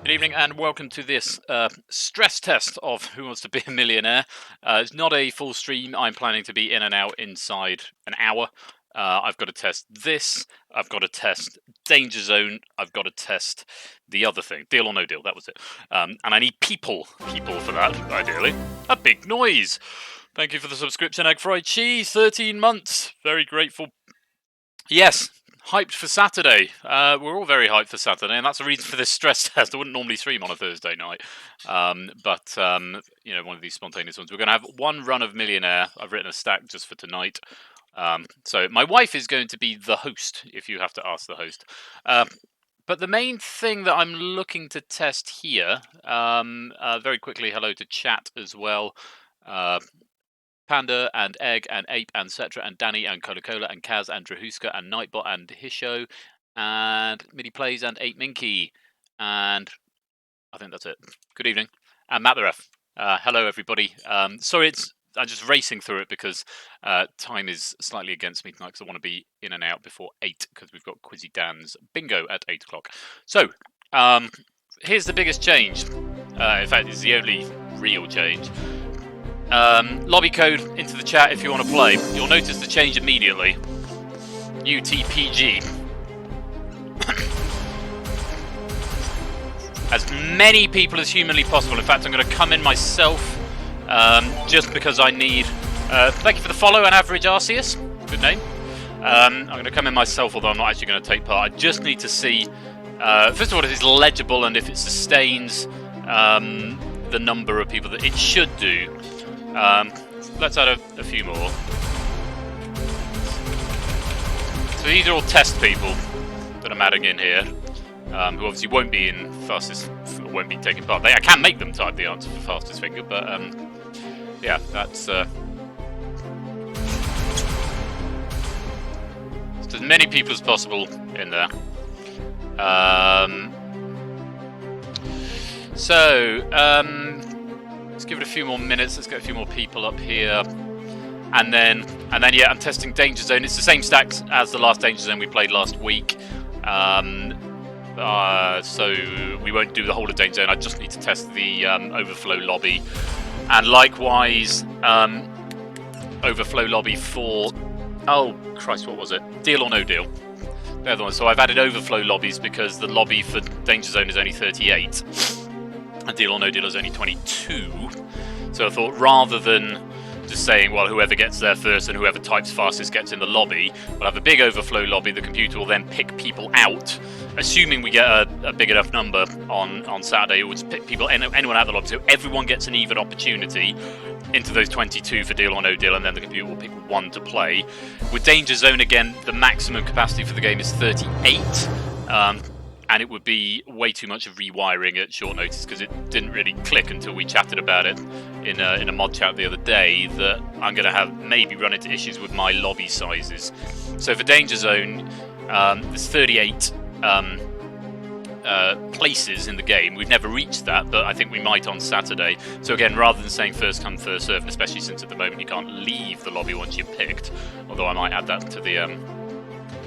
Good evening and welcome to this stress test of Who Wants to Be a Millionaire. It's not a full stream. I'm planning to be in and out inside an hour. I've got to test this. I've got to test Danger Zone. I've got to test the other thing. Deal or no deal, that was it. And I need people for that, ideally. A big noise. Thank you for the subscription, Egg Fried Cheese. 13 months. Very grateful. Yes. Hyped for Saturday. We're all very hyped for Saturday, and that's the reason for this stress test. I wouldn't normally stream on a Thursday night, but you know, one of these spontaneous ones. We're going to have one run of Millionaire. I've written a stack just for tonight. So my wife is going to be the host, if you have to ask the host. But the main thing that I'm looking to test here, very quickly, hello to chat as well. Panda and Egg and Ape and Cetra and Danny and Cola and Kaz and Drahuska and Nightbot and Hisho and Midi Plays and 8Minky and I think that's it. Good evening. And Matt the Ref. Hello everybody. Sorry, I'm just racing through it because time is slightly against me tonight because I want to be in and out before 8 because we've got Quizzy Dan's bingo at 8 o'clock. So here's the biggest change. In fact, it's the only real change. Lobby code into the chat if you want to play. You'll notice the change immediately. UTPG. As many people as humanly possible. In fact, I'm going to come in myself just because I need... thank you for the follow and Average Arceus. Good name. I'm going to come in myself, although I'm not actually going to take part. I just need to see, first of all, if it's legible and if it sustains the number of people that it should do. Let's add a few more. So these are all test people that I'm adding in here, who obviously won't be in fastest, won't be taking part. I can make them type the answer for fastest finger, but yeah, that's as many people as possible in there. Let's give it a few more minutes. Let's get a few more people up here, and then yeah, I'm testing Danger Zone. It's the same stacks as the last Danger Zone we played last week. So we won't do the whole of Danger Zone. I just need to test the overflow lobby, and likewise overflow lobby for oh Christ, what was it? Deal or no deal? They're the ones. So I've added overflow lobbies because the lobby for Danger Zone is only 38. And Deal or No Deal is only 22. So I thought rather than just saying, well, whoever gets there first and whoever types fastest gets in the lobby, we'll have a big overflow lobby. The computer will then pick people out, assuming we get a big enough number on Saturday. It will just pick people, anyone out of the lobby, so everyone gets an even opportunity into those 22 for Deal or No Deal, and then the computer will pick one to play. With Danger Zone, again, the maximum capacity for the game is 38. And it would be way too much of rewiring at short notice because it didn't really click until we chatted about it in a mod chat the other day that I'm going to have maybe run into issues with my lobby sizes. So for Danger Zone, there's 38 places in the game. We've never reached that, but I think we might on Saturday. So again, rather than saying first come, first serve, and especially since at the moment you can't leave the lobby once you're picked, although I might add that to the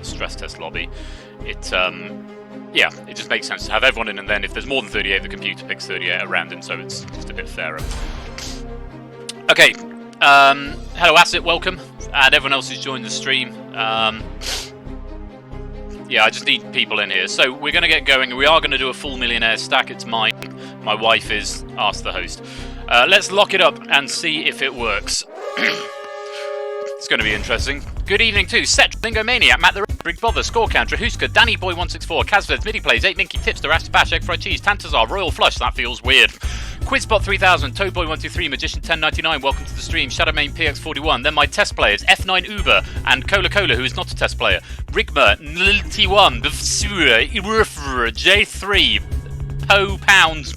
stress test lobby, yeah, it just makes sense to have everyone in, and then if there's more than 38, the computer picks 38 at random, so it's just a bit fairer. Okay, hello Asset, welcome, and everyone else who's joined the stream. Yeah, I just need people in here. So we're going to get going, and we are going to do a full Millionaire stack. It's mine. My wife is Ask the Host. Let's lock it up and see if it works. It's going to be interesting. Good evening to Set, Bingo Maniac, Matt the Brig Bother, Score Counter, Huska, Danny Boy 164, Kazvez, Midi Plays, 8 Minky Tips, The Rasta Bash, Egg Fried Cheese, Tantazar, Royal Flush, that feels weird. Quizbot 3000, Toadboy 123, Magician 1099, welcome to the stream, Shadowmain PX41, then my test players, F9 Uber, and Cola, who is not a test player, Rigma, Nilty1, Bfsura, Irufra, J3, Po Pounds,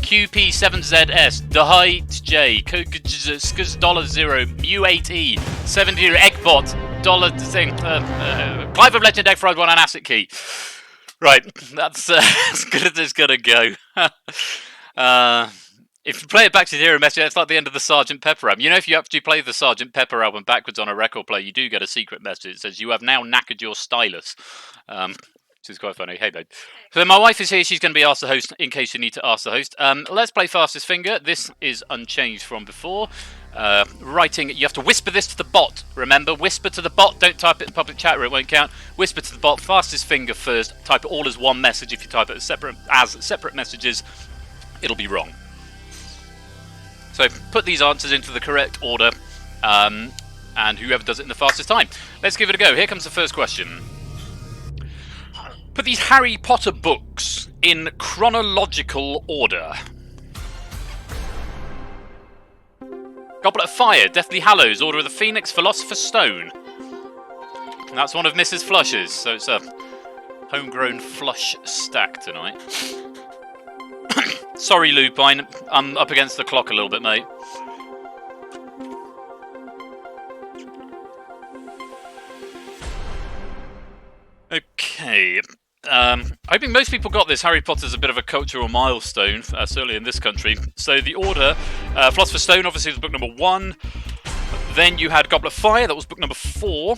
QP7ZS, Dehite J, Skuz $0, Mu8E, 70 Eggbot, dollar thing, Clive of Legend, Egg Fried 1, and Asset Key. Right, that's as good as it's gonna go. If you play it back to zero message, it's like the end of the Sgt. Pepper album. You know, if you actually play the Sgt. Pepper album backwards on a record player, you do get a secret message that says you have now knackered your stylus. which is quite funny. Hey, babe. So my wife is here. She's going to be asked the host in case you need to ask the host. Let's play fastest finger. This is unchanged from before. Writing, you have to whisper this to the bot. Remember, whisper to the bot. Don't type it in public chat or it won't count. Whisper to the bot. Fastest finger first. Type it all as one message. If you type it as separate messages, it'll be wrong. So put these answers into the correct order, and whoever does it in the fastest time. Let's give it a go. Here comes the first question. Put these Harry Potter books in chronological order. Goblet of Fire, Deathly Hallows, Order of the Phoenix, Philosopher's Stone. And that's one of Mrs. Flush's, so it's a homegrown flush stack tonight. Sorry, Lupine, I'm up against the clock a little bit, mate. Okay. Hoping most people got this. Harry Potter's a bit of a cultural milestone, certainly in this country. So the order, Philosopher's Stone obviously was book number 1. Then you had Goblet of Fire, that was book number 4.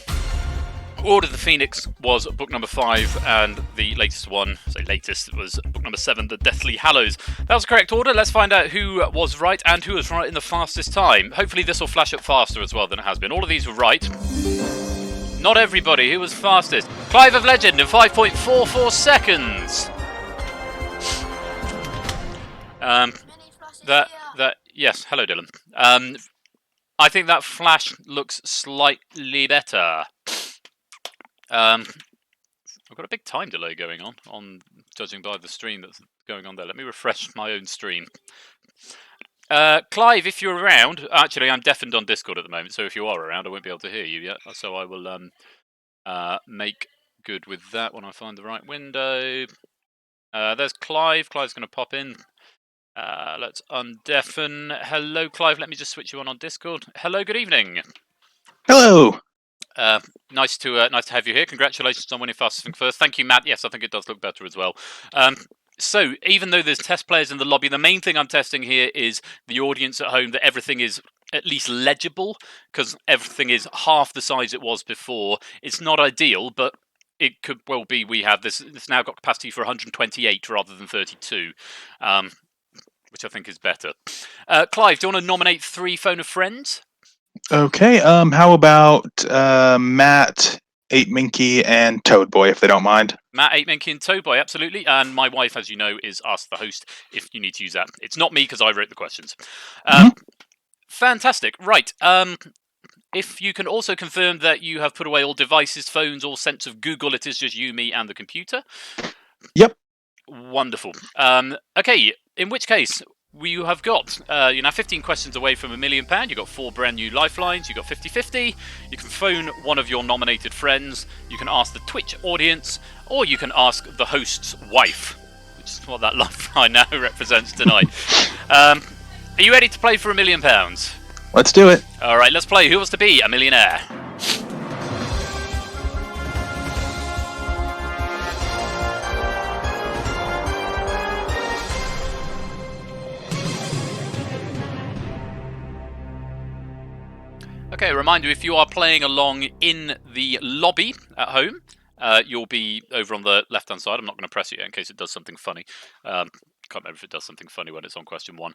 Order of the Phoenix was book number 5, and the latest one, so latest, was book number 7, The Deathly Hallows. That was the correct order. Let's find out who was right and who was right in the fastest time. Hopefully this will flash up faster as well than it has been. All of these were right. Not everybody. Who was fastest? Clive of Legend in 5.44 seconds. Yes. Hello, Dylan. I think that flash looks slightly better. I've got a big time delay going on judging by the stream that's going on there. Let me refresh my own stream. Clive, if you're around, actually I'm deafened on Discord at the moment, so if you are around I won't be able to hear you yet, so I will make good with that when I find the right window. There's Clive. Clive's going to pop in. Let's undeafen. Hello, Clive. Let me just switch you on Discord. Hello, good evening. Hello. Nice to have you here. Congratulations on winning fastest thing first. Thank you, Matt. Yes, I think it does look better as well. So, even though there's test players in the lobby, the main thing I'm testing here is the audience at home, that everything is at least legible, because everything is half the size it was before. It's not ideal, but it could well be we have this. It's now got capacity for 128 rather than 32, which I think is better. Clive, do you want to nominate 3 phone of friends? Okay, how about Matt, 8Minky, and Toadboy, if they don't mind? Matt, 8Minky, and Toadboy, absolutely. And my wife, as you know, is Ask the Host if you need to use that. It's not me, because I wrote the questions. Fantastic. Right. If you can also confirm that you have put away all devices, phones, all sense of Google, it is just you, me, and the computer. Yep. Wonderful. Okay, in which case, you have got, you're now 15 questions away from £1 million. You've got 4 brand new lifelines. You've got 50-50. You can phone one of your nominated friends. You can ask the Twitch audience, or you can ask the host's wife, which is what that lifeline now represents tonight. Are you ready to play for £1 million? Let's do it. All right, let's play. Who wants to be a millionaire? Okay, a reminder, if you are playing along in the lobby at home, you'll be over on the left-hand side. I'm not going to press it yet in case it does something funny. Can't remember if it does something funny when it's on question 1.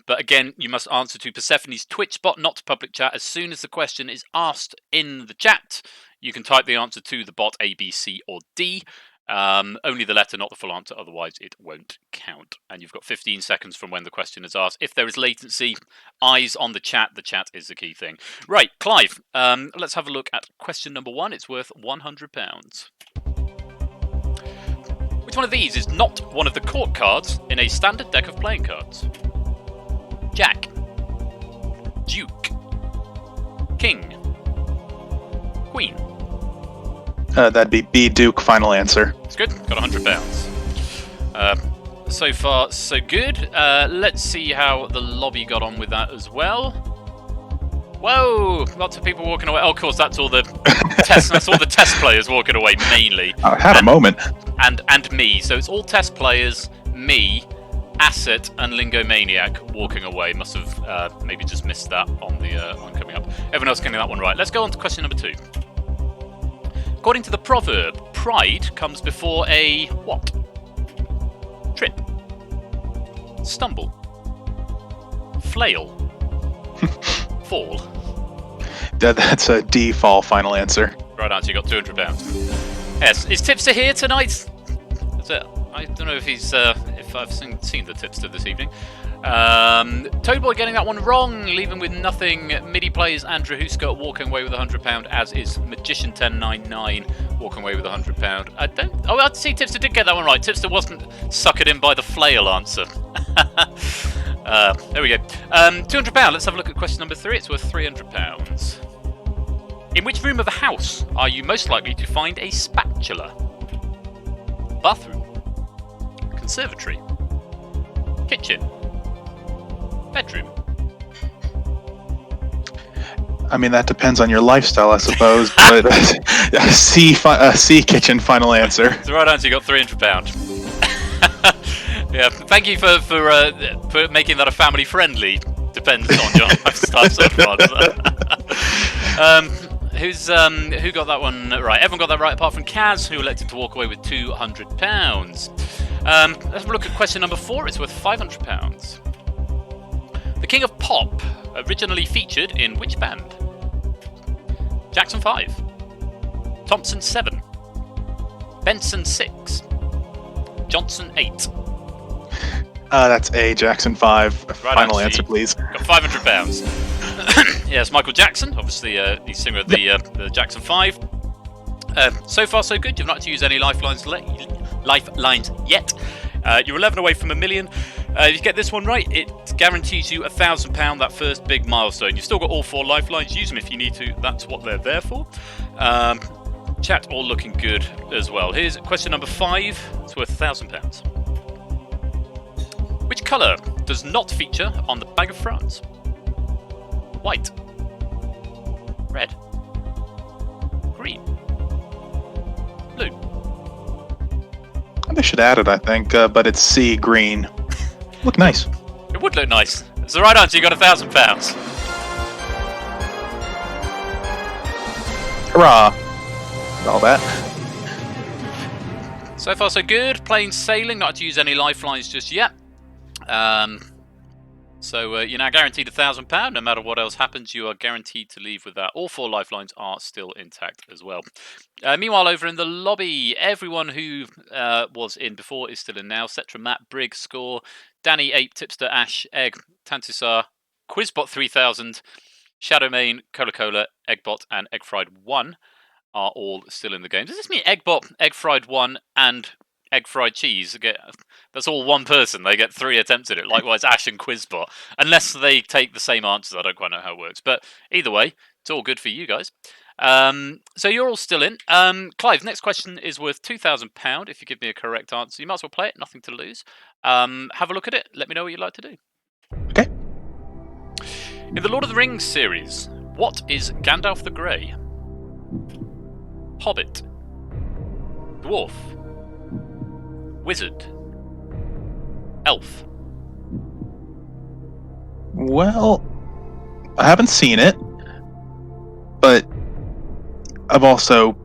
But again, you must answer to Persephone's Twitch bot, not to public chat. As soon as the question is asked in the chat, you can type the answer to the bot A, B, C, or D. Only the letter, not the full answer, otherwise it won't count. And you've got 15 seconds from when the question is asked. If there is latency, eyes on the chat is the key thing. Right, Clive, let's have a look at question number 1. It's worth £100. Which one of these is not one of the court cards in a standard deck of playing cards? Jack, Duke, King, Queen. That'd be B, Duke, final answer. It's good. Got £100. So far, so good. Let's see how the lobby got on with that as well. Whoa! Lots of people walking away. Oh, of course, that's all the that's all the test players walking away mainly. I had a moment. And me. So it's all test players, me, Asset, and Lingomaniac walking away. Must have maybe just missed that on the on coming up. Everyone else getting that one right. Let's go on to question number 2. According to the proverb, pride comes before a what? Trip. Stumble. Flail. Fall. That's a D fall final answer. Right answer, you got £200. Yes, is Tipster here tonight? That's it. I don't know if he's if I've seen the Tipster this evening. Toadboy getting that one wrong, leaving with nothing. Midi plays Andrew Husker walking away with £100, as is Magician 1099 walking away with £100. I don't. Oh, I see. Tipster did get that one right. Tipster wasn't suckered in by the flail answer. There we go. £200. Let's have a look at question number 3. It's worth £300. In which room of a house are you most likely to find a spatula? Bathroom. Conservatory. Kitchen. Bedroom. I mean, that depends on your lifestyle, I suppose. But C kitchen final answer. It's the right answer. You got £300. Yeah, thank you for making that a family friendly. Depends on your lifestyle so far. Who got that one right? Everyone got that right apart from Kaz, who elected to walk away with £200. Let's have a look at question number 4. It's worth £500. The King of Pop originally featured in which band? Jackson 5, Thompson 7, Benson 6, Johnson 8. That's A, Jackson 5. Right Final answer, please. Got £500. Yes, Michael Jackson, obviously the singer of the Jackson 5. So far, so good. You've not had to use any lifelines yet. You're 11 away from $1 million. If you get this one right, it guarantees you £1,000, that first big milestone. You've still got all 4 lifelines. Use them if you need to. That's what they're there for. Chat all looking good as well. Here's question number 5. It's worth £1,000. Which colour does not feature on the Bag of France? White. Red. Green. Blue. They should add it, I think, but it's C, green. Look nice. It would look nice. It's the right answer. You got £1,000. Hurrah! All that. So far, so good. Plain sailing. Not to use any lifelines just yet. So you're now guaranteed £1,000. No matter what else happens, you are guaranteed to leave with that. All 4 lifelines are still intact as well. Meanwhile, over in the lobby, everyone who was in before is still in now. Cetra, Matt, Brig, Score, Danny, Ape, Tipster, Ash, Egg, Tantusar, Quizbot 3000, Shadowmane, Cola, Eggbot, and Eggfried1 are all still in the game. Does this mean Eggbot, Eggfried1, and Egg fried cheese? That's all one person. They get 3 attempts at it. Likewise, Ash and Quizbot. Unless they take the same answers, I don't quite know how it works. But either way, it's all good for you guys. So you're all still in. Clive, next question is worth £2,000. If you give me a correct answer, you might as well play it. Nothing to lose. Have a look at it. Let me know what you'd like to do. Okay. In the Lord of the Rings series, what is Gandalf the Grey? Hobbit. Dwarf. Wizard. Elf. Well, I haven't seen it, but I'm also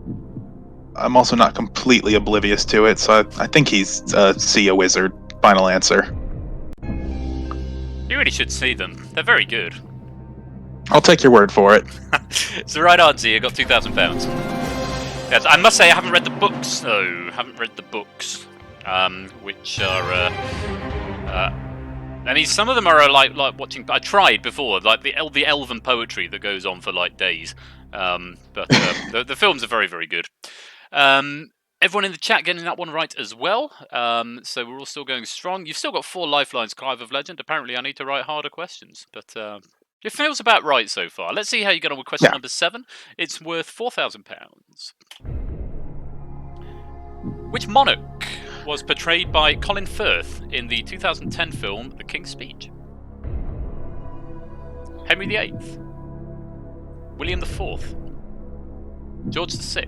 not completely oblivious to it, so I think he's C, a wizard. Final answer. You really should see them. They're very good. I'll take your word for it. It's the right answer. You got £2,000. Yes, I must say I haven't read the books though. Which are. I mean, some of them are like watching. I tried before, like the elven poetry that goes on for like days. But the films are very, very good. Everyone in the chat getting that one right as well. So we're all still going strong. You've still got 4 lifelines, Clive of Legend. Apparently, I need to write harder questions, but it feels about right so far. Let's see how you get on with question number 7. It's worth £4,000. Which monarch was portrayed by Colin Firth in the 2010 film The King's Speech? Henry VIII, William IV, George VI,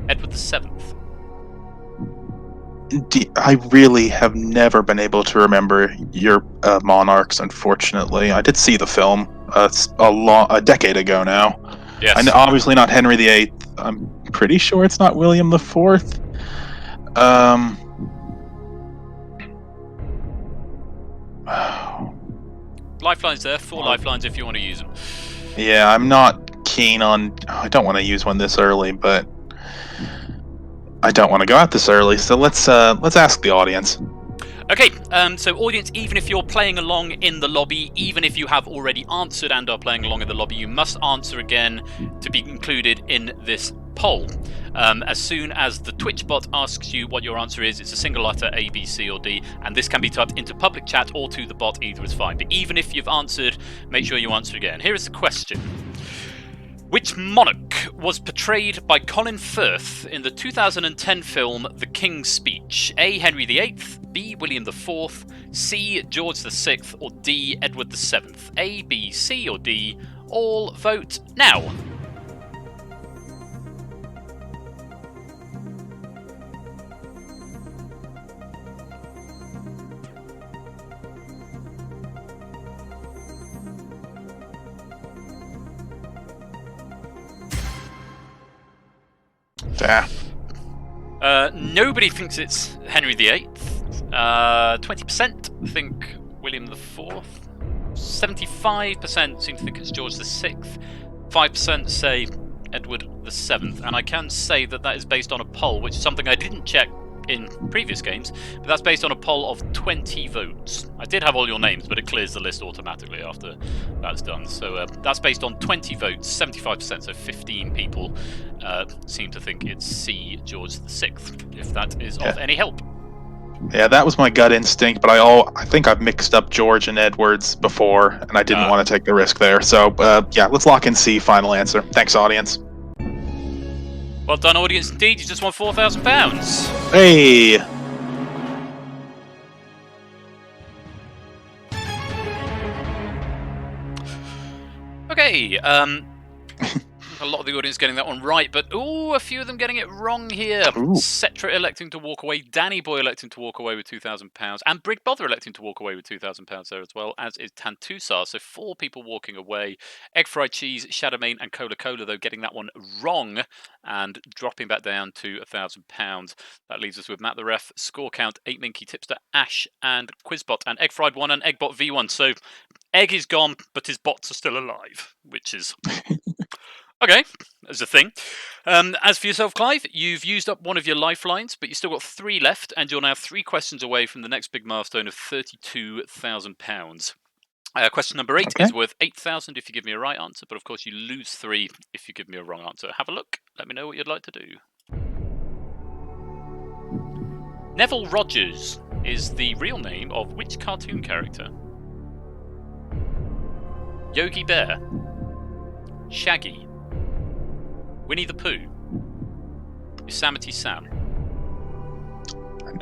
Edward VII. I really have never been able to remember your monarchs, unfortunately. I did see the film a decade ago now. Yes. And obviously not Henry VIII. I'm pretty sure it's not William the Fourth. Lifelines there, 4 lifelines if you want to use them. Yeah, I'm not keen on. I don't want to use one this early, but I don't want to go out this early. So let's ask the audience. Okay, so audience, even if you're playing along in the lobby, even if you have already answered and are playing along in the lobby, you must answer again to be included in this poll. As soon as the Twitch bot asks you what your answer is, it's a single letter A, B, C, or D, and this can be typed into public chat or to the bot, either is fine. But even if you've answered, make sure you answer again. Here is the question. Which monarch was portrayed by Colin Firth in the 2010 film The King's Speech? A. Henry VIII, B. William IV, C. George VI, or D. Edward VII? A, B, C, or D? All vote now. Nobody thinks it's Henry VIII. 20% think William IV. 75% seem to think it's George VI. 5% say Edward VII. And I can say that that is based on a poll, which is something I didn't check in previous games, but that's based on a poll of 20 votes. I did have all your names, but it clears the list automatically after that's done. So that's based on 20 votes, 75%, so 15 people seem to think it's C, George VI, if that is of any help. Yeah, that was my gut instinct, but I think I've mixed up George and Edwards before, and I didn't want to take the risk there. So, yeah, let's lock in C, final answer. Thanks, audience. Well done, audience, indeed. You just won £4,000. Hey! Okay, a lot of the audience getting that one right, but a few of them getting it wrong here. Cetra electing to walk away, Danny Boy electing to walk away with £2,000, and Brig Bother electing to walk away with £2,000 there as well, as is Tantusar. So 4 people walking away. Egg Fried Cheese, Shadowmane, and Cola Cola, though, getting that one wrong and dropping back down to £1,000. That leaves us with Matt the Ref, Score Count, 8 Minky Tipster, Ash, and Quizbot, and Egg Fried 1 and Eggbot V1. So Egg is gone, but his bots are still alive, which is... Okay, as a thing. As for yourself, Clive, you've used up one of your lifelines, but you've still got 3 left, and you're now 3 questions away from the next big milestone of £32,000. Question number 8 is worth 8,000 if you give me a right answer, but of course you lose 3 if you give me a wrong answer. Have a look. Let me know what you'd like to do. Neville Rogers is the real name of which cartoon character? Yogi Bear, Shaggy, Winnie the Pooh, Yosemite Sam.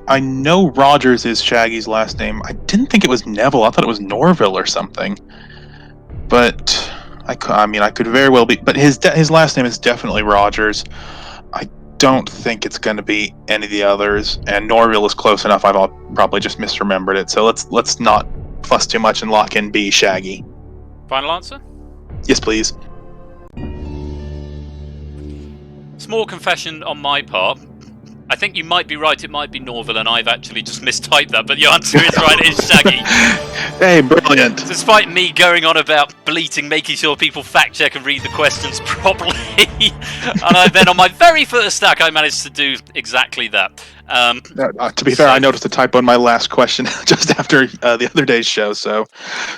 I know Rogers is Shaggy's last name. I didn't think it was Neville. I thought it was Norville or something. But I could very well be. But his last name is definitely Rogers. I don't think it's going to be any of the others. And Norville is close enough. I've probably just misremembered it. So let's not fuss too much and lock in B, Shaggy. Final answer? Yes, please. Small confession on my part. I think you might be right, it might be Norville, and I've actually just mistyped that, but your answer is right, it is Shaggy. Hey, brilliant. Despite me going on about bleating, making sure people fact check and read the questions properly, and then on my very first stack I managed to do exactly that. To be fair, I noticed a typo in my last question just after the other day's show, so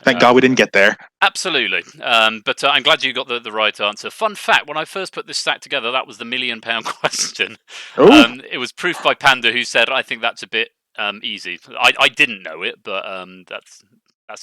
thank God we didn't get there. Absolutely. But I'm glad you got the right answer. Fun fact, when I first put this stack together, that was the £1 million question. It was proof by Panda, who said, I think that's a bit easy. I didn't know it, but that's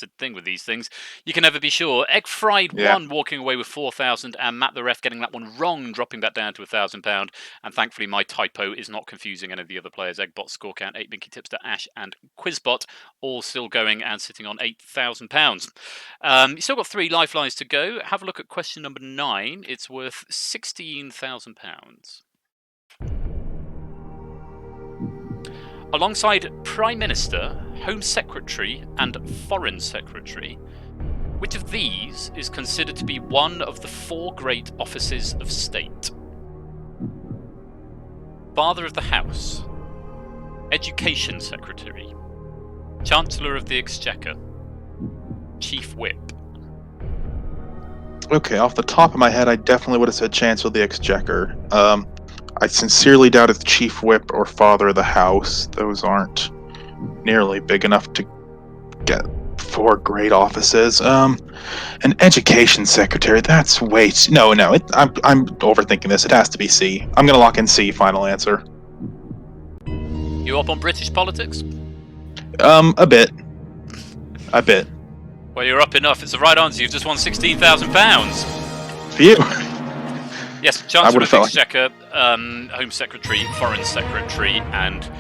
the thing with these things. You can never be sure. Egg Fried 1 walking away with 4,000, and Matt the Ref getting that one wrong, dropping that down to £1,000. And thankfully, my typo is not confusing any of the other players. Eggbot, Score Count, 8 Minky Tipster, Ash, and Quizbot all still going and sitting on £8,000. You still got 3 lifelines to go. Have a look at question number 9. It's worth £16,000. Alongside Prime Minister, Home Secretary, and Foreign Secretary, which of these is considered to be one of the 4 great offices of state? Father of the House, Education Secretary, Chancellor of the Exchequer, Chief Whip. Okay, off the top of my head, I definitely would have said Chancellor of the Exchequer. I sincerely doubt it's Chief Whip or Father of the House. Those aren't nearly big enough to get 4 great offices. An Education Secretary, that's way too... No, I'm overthinking this. It has to be C. I'm gonna lock in C, final answer. You up on British politics? A bit. Well, you're up enough. It's the right answer. You've just won £16,000. Phew. Yes, Chancellor of the Exchequer, Home Secretary, Foreign Secretary, and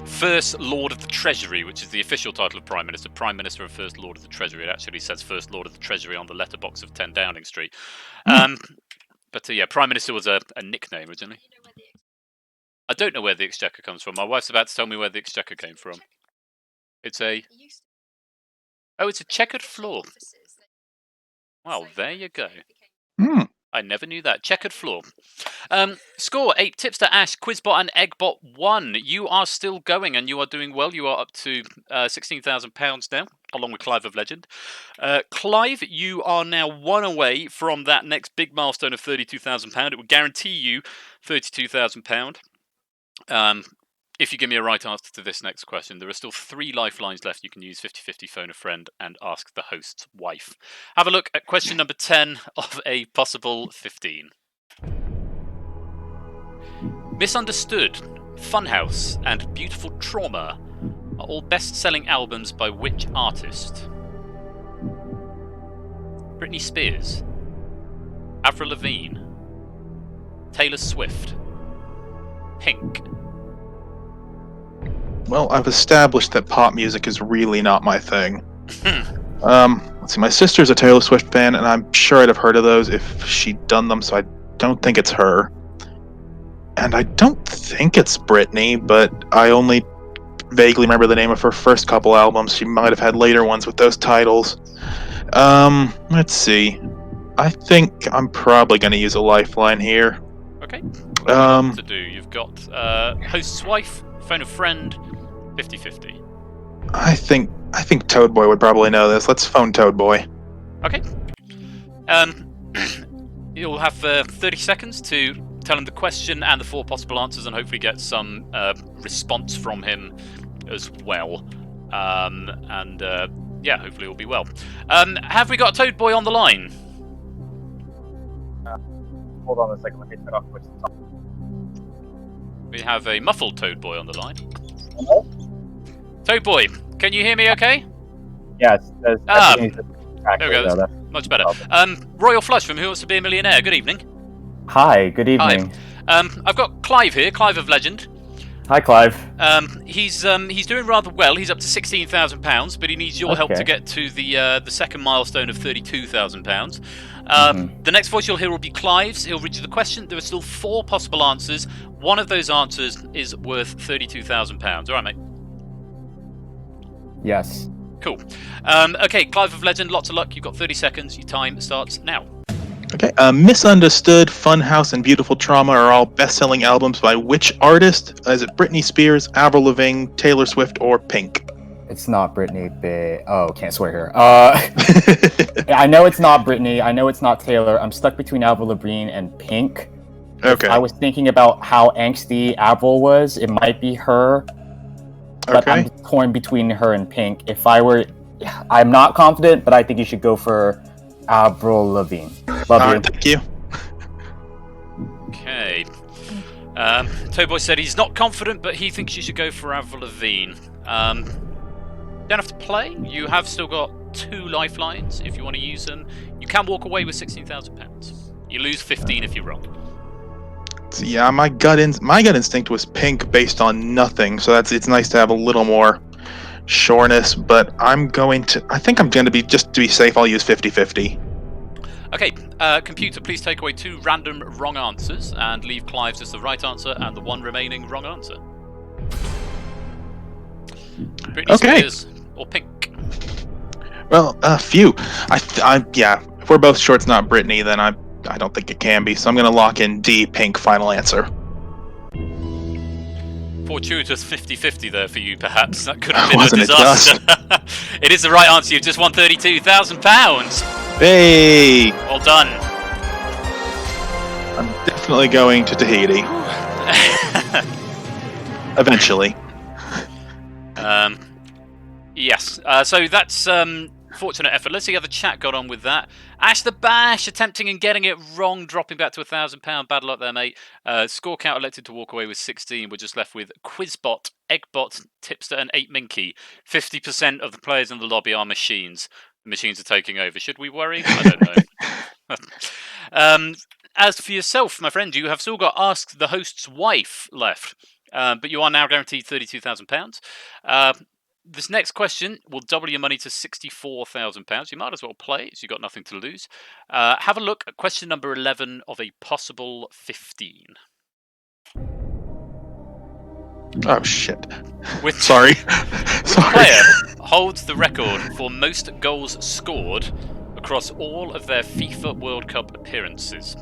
First Lord of the Treasury, which is the official title of Prime Minister. Prime Minister and First Lord of the Treasury. It actually says First Lord of the Treasury on the letterbox of 10 Downing Street. But yeah, Prime Minister was a nickname originally. I don't know where the Exchequer comes from. My wife's about to tell me where the Exchequer came from. It's a... Oh, it's a checkered floor. Well, there you go. I never knew that. Checkered floor. Score 8 tips to Ash, Quizbot, and Eggbot 1. You are still going and you are doing well. You are up to £16,000 now, along with Clive of Legend. Clive, you are now 1 away from that next big milestone of £32,000. It will guarantee you £32,000. If you give me a right answer to this next question, there are still 3 lifelines left. You can use 50-50, phone a friend, and ask the host's wife. Have a look at question number 10 of a possible 15. Misunderstood, Funhouse, and Beautiful Trauma are all best-selling albums by which artist? Britney Spears, Avril Lavigne, Taylor Swift, Pink. Well, I've established that pop music is really not my thing. Let's see, my sister's a Taylor Swift fan, and I'm sure I'd have heard of those if she'd done them, so I don't think it's her. And I don't think it's Britney, but I only vaguely remember the name of her first couple albums. She might have had later ones with those titles. Let's see. I think I'm probably going to use a lifeline here. Okay. What to do? You've got host's wife, phone a friend, 50-50. I think Toad Boy would probably know this. Let's phone Toad Boy. Okay. You'll have 30 seconds to tell him the question and the 4 possible answers, and hopefully get some response from him as well. Yeah, hopefully it'll be well. Have we got Toad Boy on the line? Hold on a second. Let me turn off Twitch. We have a muffled Toad Boy on the line. Hello? Toad Boy, can you hear me okay? Yes. There we go. That's much better. Royal Flush from Who Wants to Be a Millionaire. Good evening. Hi, good evening. Hi. I've got Clive here, Clive of Legend. Hi, Clive. He's doing rather well. He's up to £16,000, but he needs your help to get to the second milestone of £32,000. The next voice you'll hear will be Clive's. He'll read you the question. There are still 4 possible answers. One of those answers is worth £32,000. All right, mate? Yes. Cool. Okay, Clive of Legend, lots of luck. You've got 30 seconds. Your time starts now. Okay. Misunderstood, Funhouse, and Beautiful Trauma are all best-selling albums by which artist? Is it Britney Spears, Avril Lavigne, Taylor Swift, or Pink? It's not Britney. Can't swear here. I know it's not Britney. I know it's not Taylor. I'm stuck between Avril Lavigne and Pink. Okay. If I was thinking about how angsty Avril was, it might be her. But I'm torn between her and Pink. I'm not confident, but I think you should go for Avril Lavigne. Love you. Thank you. Okay. Toadboy said he's not confident, but he thinks you should go for Avril Lavigne. Don't have to play. You have still got 2 lifelines if you want to use them. You can walk away with £16,000. You lose 15 if you're wrong. So yeah, my gut instinct was Pink based on nothing, so it's nice to have a little more sureness, but I think I'm going to be, just to be safe, I'll use 50-50. Okay, computer, please take away 2 random wrong answers and leave Clive's as the right answer and the 1 remaining wrong answer. Britney Spears or Pink? Well, phew. Yeah, if we're both sure it's not Britney, then I don't think it can be, so I'm going to lock in D, Pink, final answer. Fortuitous 50-50 there for you, perhaps. That could have been Wasn't a it disaster. It is the right answer. You've just won £32,000. Hey! Well done. I'm definitely going to Tahiti. Eventually. Yes. So that's fortunate effort. Let's see how the chat got on with that. Ash the Bash attempting and getting it wrong, dropping back to £1,000. Bad luck there, mate. Score count elected to walk away with 16. We're just left with Quizbot, Eggbot, Tipster, and 8 Minky. 50% of the players in the lobby are machines. The machines are taking over. Should we worry? I don't know. As for yourself, my friend, you have still got Ask the Host's Wife left. But you are now guaranteed £32,000. This next question will double your money to £64,000. You might as well play it, so you've got nothing to lose. Have a look at question number 11 of a possible 15. Oh, shit. Sorry. Sorry. Player holds the record for most goals scored across all of their FIFA World Cup appearances.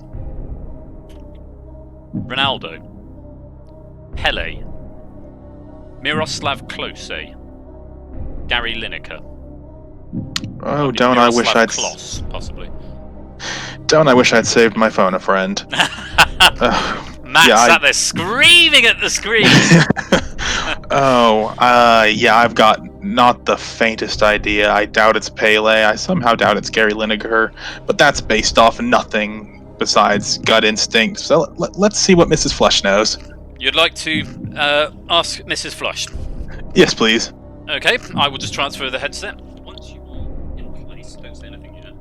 Ronaldo, Pele, Miroslav Klose, Gary Lineker. Oh, don't I wish I'd... Kloss, possibly. Don't I wish I'd saved my phone, a friend. Matt sat there screaming at the screen. Yeah, I've got not the faintest idea. I doubt it's Pele. I somehow doubt it's Gary Lineker. But that's based off nothing besides gut instinct. So let's see what Mrs. Flush knows. You'd like to ask Mrs. Flush? Yes, please. Okay, I will just transfer the headset. Once you are in place, don't say anything yet.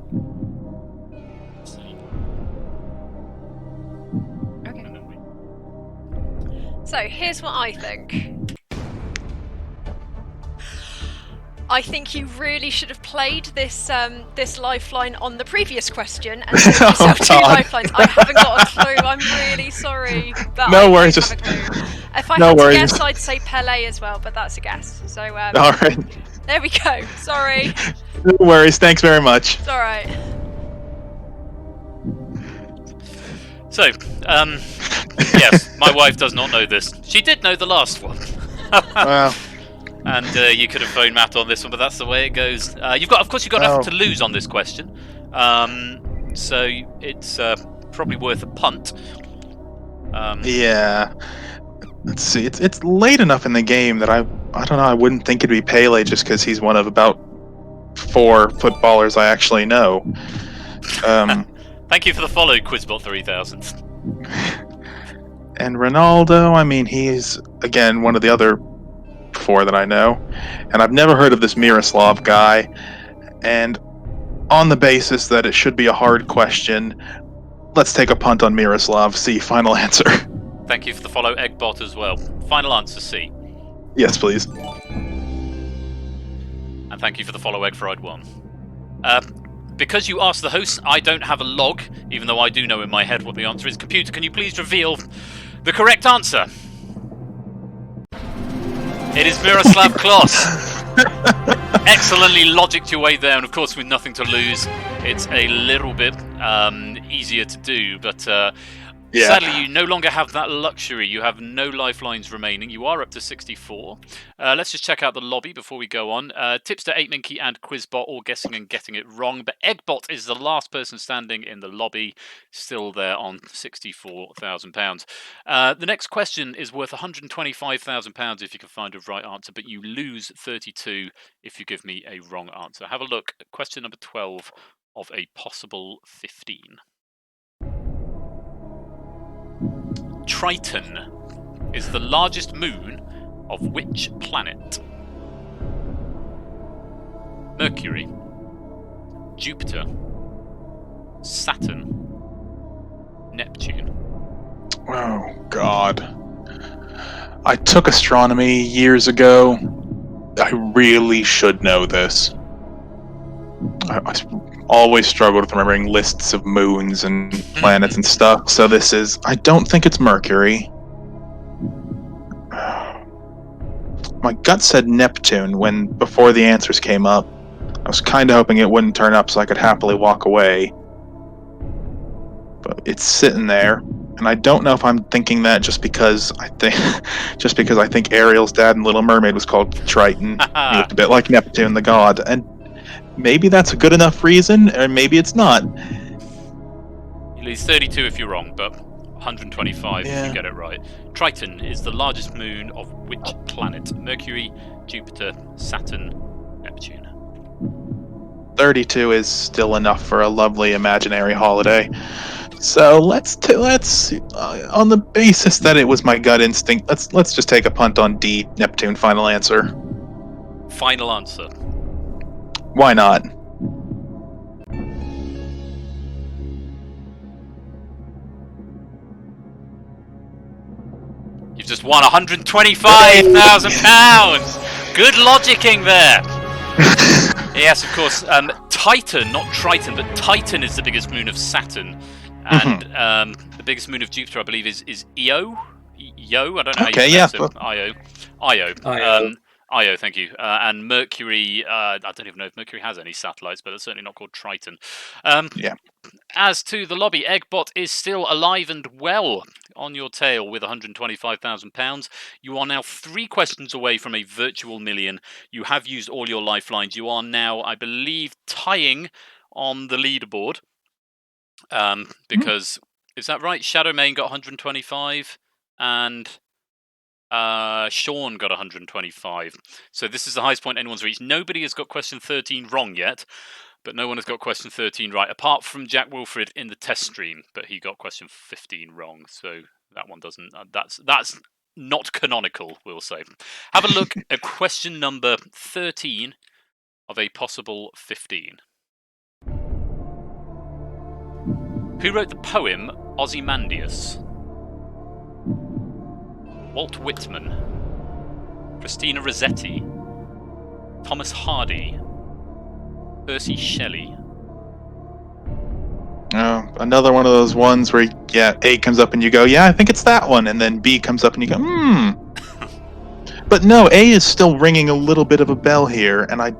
Okay. So here's what I think. I think you really should have played this this lifeline on the previous question and saved yourself two lifelines. I haven't got a clue. I'm really sorry. But No worries. If I had to guess, I'd say Pele as well, but that's a guess. So all right. There we go. Sorry. No worries. Thanks very much. It's all right. So, yes, my wife does not know this. She did know the last one. Well. And you could have phoned Matt on this one, but that's the way it goes. You've got nothing to lose on this question, so it's probably worth a punt. Yeah. Let's see. It's late enough in the game that I don't know. I wouldn't think it'd be Pele just because he's one of about 4 footballers I actually know. Thank you for the follow, Quizbot 3000. And Ronaldo. I mean, he's again one of the other 4 that I know, and I've never heard of this Miroslav guy. And on the basis that it should be a hard question, let's take a punt on Miroslav. C. Final answer. Thank you for the follow, Eggbot, as well. Final answer, C. Yes, please. And thank you for the follow, Egg Fried 1. Because you asked the host, I don't have a log, even though I do know in my head what the answer is. Computer, can you please reveal the correct answer? It is Miroslav Klose. Excellently logicked your way there, and of course with nothing to lose, it's a little bit easier to do, but sadly you no longer have that luxury. You have no lifelines remaining. You are up to 64. Let's just check out the lobby before we go on. Tipster, 8 Minky, and Quizbot all guessing and getting it wrong, but Eggbot is the last person standing in the lobby, still there on £64,000. The next question is worth £125,000 if you can find a right answer, but you lose 32 if you give me a wrong answer. Have a look at question number 12 of a possible 15. Triton is the largest moon of which planet? Mercury, Jupiter, Saturn, Neptune. Oh, God. I took astronomy years ago. I really should know this. I always struggled with remembering lists of moons and planets and stuff, so this is... I don't think it's Mercury. My gut said Neptune before the answers came up. I was kind of hoping it wouldn't turn up so I could happily walk away. But it's sitting there. And I don't know if I'm thinking that just because I think Ariel's dad in Little Mermaid was called Triton. He looked a bit like Neptune, the god, and maybe that's a good enough reason, or maybe it's not. It's 32 if you're wrong, but 125 if you get it right. Triton is the largest moon of which planet? Mercury, Jupiter, Saturn, Neptune. 32 is still enough for a lovely imaginary holiday. So let's on the basis that it was my gut instinct, let's just take a punt on D, Neptune. Final answer. Final answer. Why not? You've just won £125,000. Good logicking there. Yes, of course. Titan, not Triton, but Titan is the biggest moon of Saturn, and the biggest moon of Jupiter, I believe, is Io. Io, I don't know how you pronounce it. Io. Io, thank you. And Mercury, I don't even know if Mercury has any satellites, but it's certainly not called Triton. As to the lobby, Eggbot is still alive and well on your tail with £125,000. You are now 3 questions away from a virtual million. You have used all your lifelines. You are now, I believe, tying on the leaderboard. Because, is that right? Shadowmane got 125 and Sean got 125. So this is the highest point anyone's reached. Nobody has got question 13 wrong yet. But no one has got question 13 right, apart from Jack Wilfred in the test stream. But he got question 15 wrong, so that one doesn't. That's not canonical, we'll say. Have a look at question number 13 of a possible 15. Who wrote the poem Ozymandias? Walt Whitman, Christina Rossetti, Thomas Hardy, Percy Shelley. Another one of those ones where, A comes up and you go, I think it's that one, and then B comes up and you go, But no, A is still ringing a little bit of a bell here, and I've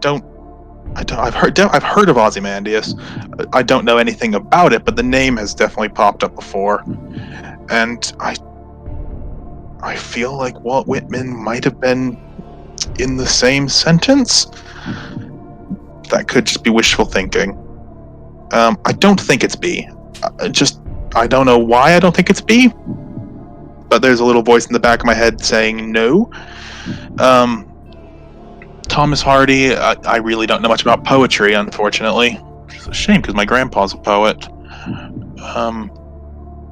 heard of Ozymandias. I don't know anything about it, but the name has definitely popped up before, and I feel like Walt Whitman might have been in the same sentence. That could just be wishful thinking. I don't think it's B. I don't know why I don't think it's B. But there's a little voice in the back of my head saying no. Thomas Hardy, I really don't know much about poetry, unfortunately. It's a shame because my grandpa's a poet.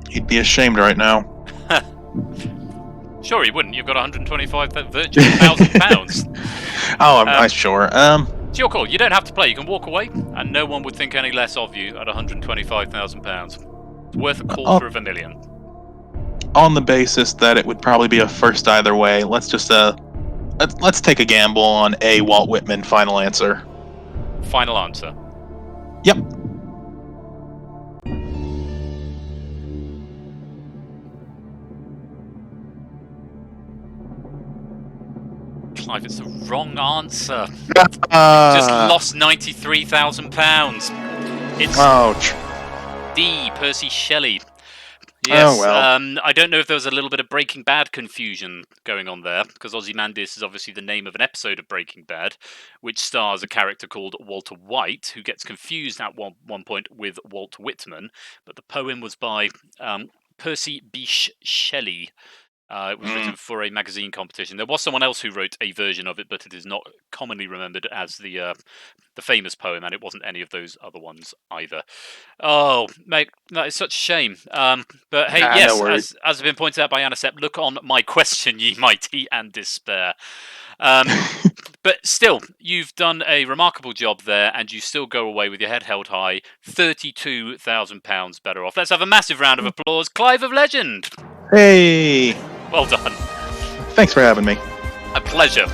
He'd be ashamed right now. Sure, he wouldn't. You've got £125,000. I'm sure. It's your call. You don't have to play. You can walk away, and no one would think any less of you at £125,000. It's worth $250,000. On the basis that it would probably be a first either way, let's just let's take a gamble on A, Walt Whitman. Final answer. Final answer. Yep. Clive, it's the wrong answer. You just lost £93,000. It's D, Percy Shelley. Yes, I don't know if there was a little bit of Breaking Bad confusion going on there, because Ozymandias is obviously the name of an episode of Breaking Bad, which stars a character called Walter White, who gets confused at one point with Walt Whitman, but the poem was by Percy Bysshe Shelley. It was written for a magazine competition. There was someone else who wrote a version of it, but it is not commonly remembered as the famous poem, and it wasn't any of those other ones either. Oh, mate, that is such a shame. But hey, yes, no as has been pointed out by Anisep, look on my question, ye mighty, and despair. But still, you've done a remarkable job there, and you still go away with your head held high, £32,000 better off. Let's have a massive round of applause. Clive of Legend! Hey! Well done. Thanks for having me. A pleasure.